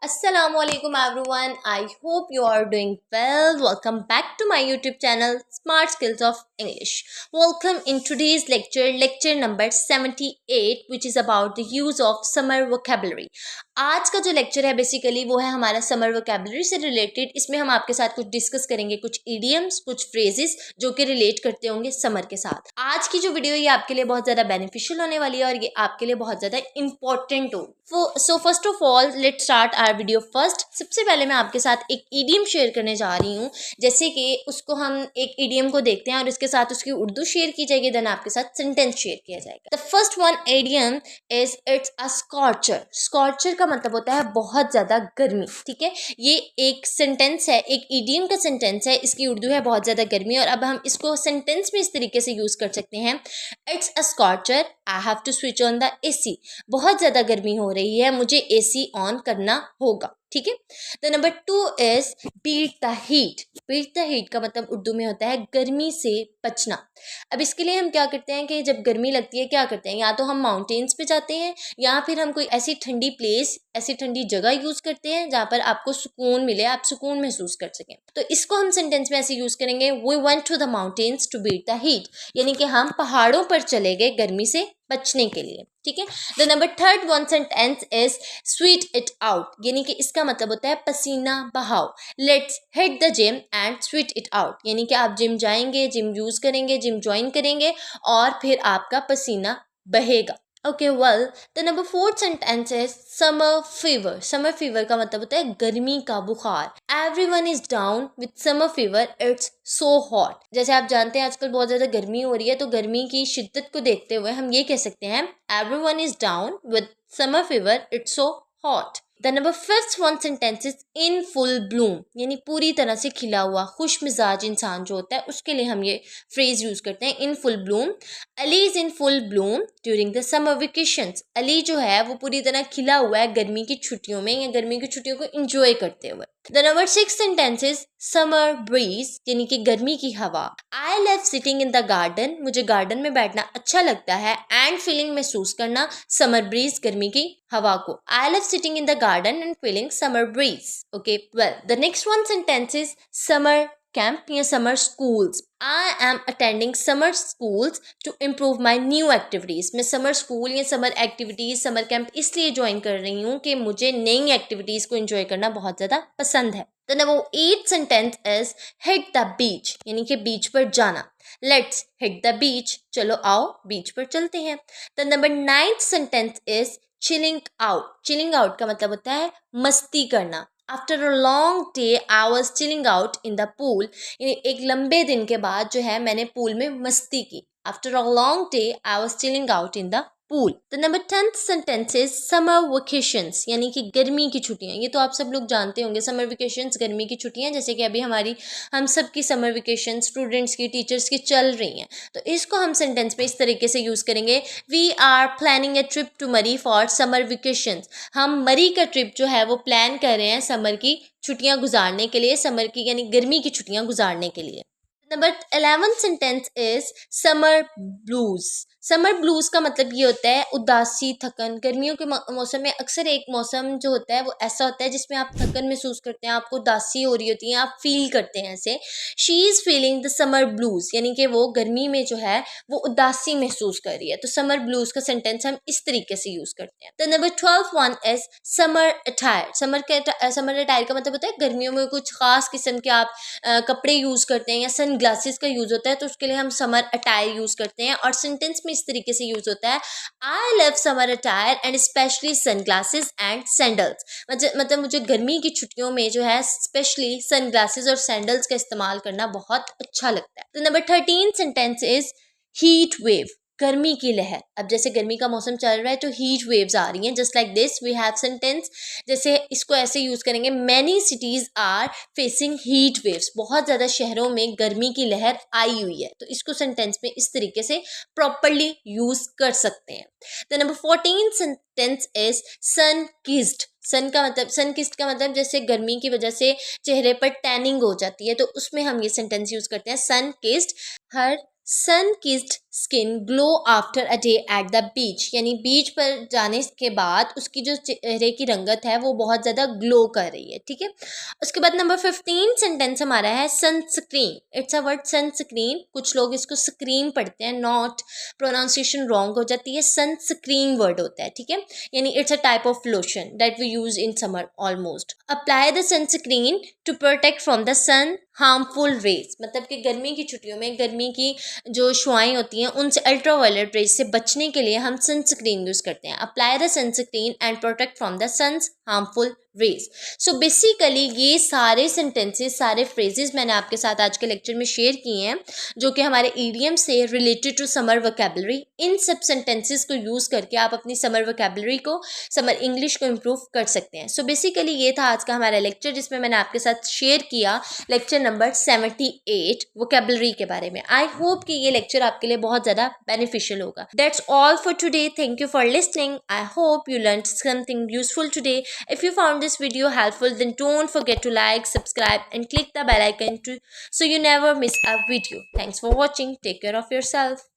Assalamualaikum everyone. I hope you are doing well. Welcome back to my YouTube channel Smart Skills of English. Welcome in today's lecture number 78 which is about the use of summer vocabulary. आज का जो lecture है basically वो है हमारा summer vocabulary से related. इसमें हम आपके साथ कुछ डिस्कस करेंगे, कुछ इडियम्स, कुछ फ्रेजेस जो कि रिलेट करते होंगे समर के साथ. आज की जो वीडियो ये आपके लिए बहुत ज़्यादा बेनिफिशियल होने वाली है और ये आपके लिए बहुत ज़्यादा इंपॉर्टेंट हो. So first of all let's start our video first. सबसे पहले मैं आपके साथ एक इडियम शेयर करने जा रही हूँ. जैसे कि उसको हम एक इडियम को देखते हैं और उसके साथ उसकी उर्दू शेयर की जाएगी, देन आपके साथ सेंटेंस शेयर किया जाएगा. The first one idiom is it's a scorcher. Scorcher का मतलब होता है बहुत ज़्यादा गर्मी. ठीक है, ये एक सेंटेंस है, एक इडियम का सेंटेंस है. इसकी उर्दू है बहुत ज़्यादा गर्मी और अब हम इसको सेंटेंस में इस तरीके से यूज़ कर सकते हैं. It's a scorcher, I have to switch on the AC. बहुत ज़्यादा गर्मी हो रही है, मुझे एसी ऑन करना होगा. ठीक है. The number 2 is beat the heat. Beat the heat का मतलब उर्दू में होता है गर्मी से बचना. अब इसके लिए हम क्या करते हैं कि जब गर्मी लगती है क्या करते हैं, या तो हम माउंटेन्स पे जाते हैं या फिर हम कोई ऐसी ठंडी प्लेस, ऐसी ठंडी जगह यूज़ करते हैं जहाँ पर आपको सुकून मिले, आप सुकून महसूस कर सकें. तो इसको हम सेंटेंस में ऐसे यूज़ करेंगे, we went to the mountains to beat the heat. यानी कि हम पहाड़ों पर चले गए गर्मी से बचने के लिए. ठीक है. The number third one sentence is sweat it out. यानी कि इसका मतलब होता है पसीना बहाओ. Let's hit the gym and sweat it out. यानी कि आप जिम जाएंगे, जिम यूज करेंगे, जिम ज्वाइन करेंगे और फिर आपका पसीना बहेगा. Okay well, the number fourth sentence is summer fever. Summer fever का मतलब होता है गर्मी का बुखार. Everyone is down with summer fever, it's so hot. जैसे आप जानते हैं आजकल बहुत ज़्यादा गर्मी हो रही है, तो गर्मी की शिद्दत को देखते हुए हम ये कह सकते हैं everyone is down with summer fever, it's so hot. The number fifth one sentence is in full Bloom. यानी पूरी तरह से खिला हुआ खुश मिजाज इंसान जो होता है उसके लिए हम ये फ्रेज यूज करते हैं, in full Bloom. Ali is in full Bloom during the summer vacations. Ali जो है वो पूरी तरह खिला हुआ है गर्मी की छुट्टियों में, या गर्मी की छुट्टियों को इंजॉय करते हुए. The number six sentence is summer breeze. यानी कि गर्मी की हवा. I love sitting in the garden. मुझे गार्डन में बैठना अच्छा लगता है. एंड फीलिंग महसूस करना समर ब्रीज, गर्मी की हवा को. I love sitting in the garden and feeling summer breeze. Okay well, the next one sentence is summer camp या summer schools. I am attending summer schools to improve my new activities. मैं summer school या summer activities, summer camp इसलिए join कर रही हूँ कि मुझे नई एक्टिविटीज़ को एंजॉय करना बहुत ज़्यादा पसंद है. The number 8 sentence is hit the beach. यानी कि बीच पर जाना. Let's hit the beach. चलो आओ बीच पर चलते हैं. The number 9th sentence is chilling out. Chilling out का मतलब होता है मस्ती करना. After a long day I was chilling out in the pool. यानी एक लंबे दिन के बाद जो है मैंने पूल में मस्ती की. After a long day I was chilling out in the pool. The number 10th sentence is summer vacations. यानी कि गर्मी की छुट्टियां. ये तो आप सब लोग जानते होंगे, समर वेकेशंस गर्मी की छुट्टियां. जैसे कि अभी हम सब की समर वेकेशन स्टूडेंट्स की, टीचर्स की चल रही हैं. तो इसको हम सेंटेंस में इस तरीके से यूज़ करेंगे, we are planning a trip to Murree for summer vacations. हम मरी का ट्रिप जो है वो प्लान कर रहे हैं समर की छुट्टियां गुजारने के लिए, समर की यानी गर्मी की छुट्टियां गुजारने के लिए. Number 11 sentence is summer blues. Summer blues का मतलब ये होता है उदासी, थकन. गर्मियों के मौसम में अक्सर एक मौसम जो होता है वो ऐसा होता है जिसमें आप थकन महसूस करते हैं, आपको उदासी हो रही होती है, आप फील करते हैं ऐसे. She is feeling the summer blues. यानी कि वो गर्मी में जो है वो उदासी महसूस कर रही है. तो समर ब्लूज का सेंटेंस हम इस तरीके से यूज करते हैं. तो number 12 one is summer attire. Summer attire का मतलब होता है गर्मियों में कुछ खास किस्म के आप कपड़े यूज करते हैं या सन ग्लासेस का यूज होता है, तो उसके लिए हम समर अटायर यूज करते हैं. और सेंटेंस में इस तरीके से यूज होता है, I love summer attire and specially sun glasses and sandals. मतलब मुझे गर्मी की छुट्टियों में जो है स्पेशली सन ग्लासेस और सैंडल्स का इस्तेमाल करना बहुत अच्छा लगता है. तो number 13 sentence is heat wave. गर्मी की लहर. अब जैसे गर्मी का मौसम चल रहा है तो हीट वेव्स आ रही हैं. Just like this we have sentence. जैसे इसको ऐसे यूज करेंगे, many cities are facing heat waves. बहुत ज़्यादा शहरों में गर्मी की लहर आई हुई है. तो इसको सेंटेंस में इस तरीके से प्रॉपरली यूज कर सकते हैं. The number 14 sentence is sun kissed. Sun kissed का मतलब जैसे गर्मी की वजह से चेहरे पर टैनिंग हो जाती है, तो उसमें हम ये सेंटेंस यूज करते हैं सन किस्ड. हर sun kissed skin glow after a day at the beach, यानी बीच पर जाने के बाद उसकी जो चेहरे की रंगत है वो बहुत ज़्यादा ग्लो कर रही है, ठीक है। उसके बाद नंबर 15 सेंटेंस हमारा है sunscreen. It's a word sunscreen, कुछ लोग इसको स्क्रीन पढ़ते हैं, नॉट, प्रोनाउंसिएशन रॉन्ग हो जाती है, सनस्क्रीन वर्ड होता है, ठीक है। यानी it's a type of lotion that we use in summer almost. Apply the sunscreen to protect from the sun harmful rays, मतलब कि गर्मी की छुट्टियों में गर्मी की जो शुआएं होती हैं उनसे अल्ट्रावायलेट रेज से बचने के लिए हम सनस्क्रीन यूज़ करते हैं। Apply the sunscreen and protect from the sun's harmful rays. So basically ये सारे सेंटेंसेस, सारे फ्रेजेस मैंने आपके साथ आज के लेक्चर में शेयर किए हैं जो कि हमारे ईडियम से रिलेटेड टू समर वोकैबुलरी। इन सब सेंटेंसेस को यूज़ करके आप अपनी समर वोकैबुलरी को, समर इंग्लिश को इम्प्रूव कर सकते हैं। सो बेसिकली ये था आज का हमारा लेक्चर जिसमें मैंने आपके साथ शेयर किया लेक्चर नंबर 78 वोकैबुलरी के बारे में। आई होप कि ये लेक्चर आपके लिए बहुत ज़्यादा बेनिफिशियल होगा। That's all for today. Thank you for listening. I hope you learn something useful today. If you found this video helpful, then don't forget to like, subscribe and click the bell icon so you never miss a video. Thanks for watching. Take care of yourself.